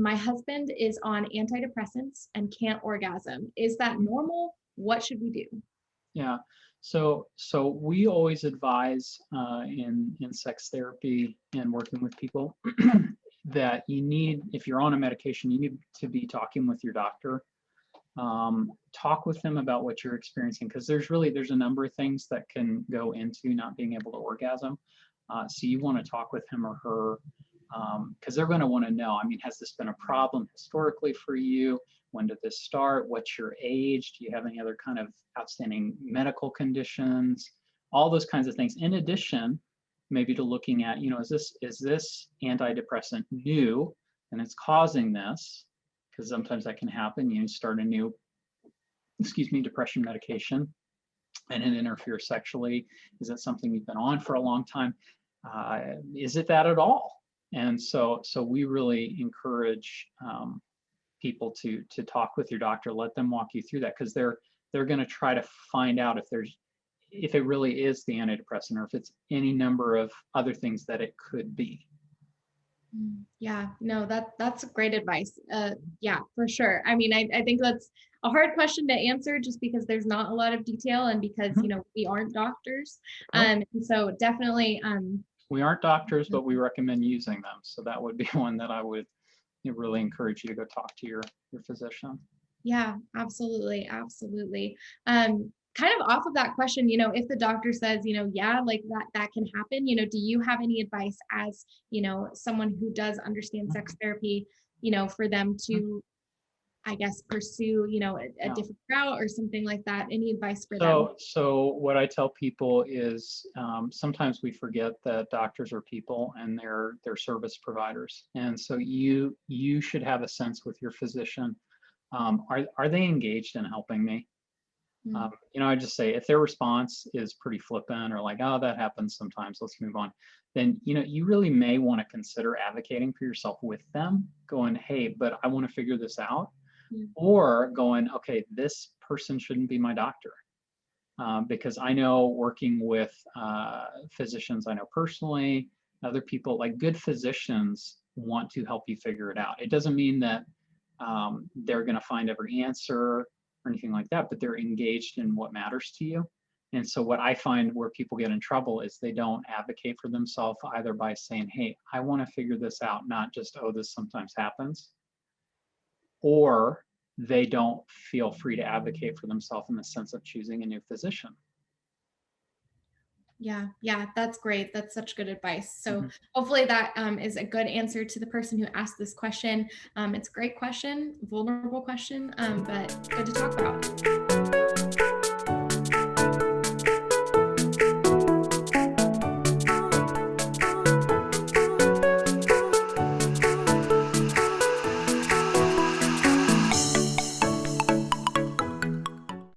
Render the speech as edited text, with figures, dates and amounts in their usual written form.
my husband is on antidepressants and can't orgasm. Is that normal? What should we do? Yeah. So we always advise in sex therapy and working with people that you need, if you're on a medication, you need to be talking with your doctor. Talk with them about what you're experiencing, because there's a number of things that can go into not being able to orgasm. So you want to talk with him or her, because they're going to want to know, I mean, has this been a problem historically for you? When did this start? What's your age? Do you have any other kind of outstanding medical conditions? All those kinds of things. In addition, maybe to looking at, is this antidepressant new and it's causing this? Because sometimes that can happen. You start a new, depression medication and it interferes sexually. Is it something you've been on for a long time? Is it that at all? And so we really encourage people to talk with your doctor, let them walk you through that, because they're going to try to find out if it really is the antidepressant or if it's any number of other things that it could be. Yeah, no, that's great advice. Yeah, for sure. I mean, I think that's a hard question to answer just because there's not a lot of detail and because, we aren't doctors. And so definitely, we aren't doctors, but we recommend using them. So that would be one that I would really encourage you to go talk to your physician. Yeah, absolutely. Absolutely. Kind of off of that question, if the doctor says, yeah, like that can happen, do you have any advice as, someone who does understand sex therapy, for them to, I guess, pursue, a different route or something like that? Any advice for them? So what I tell people is sometimes we forget that doctors are people and they're service providers. And so you should have a sense with your physician. Are they engaged in helping me? I just say, if their response is pretty flippant or like, oh, that happens sometimes, let's move on, then, you really may want to consider advocating for yourself with them, going, hey, but I want to figure this out. Or going, okay, this person shouldn't be my doctor. Because I know working with physicians I know personally, other people, like good physicians want to help you figure it out. It doesn't mean that they're going to find every answer or anything like that, but they're engaged in what matters to you. And so what I find where people get in trouble is they don't advocate for themselves either by saying, hey, I want to figure this out, not just, oh, this sometimes happens. Or they don't feel free to advocate for themselves in the sense of choosing a new physician. Yeah, that's great. That's such good advice. So hopefully that is a good answer to the person who asked this question. It's a great question, vulnerable question, but good to talk about.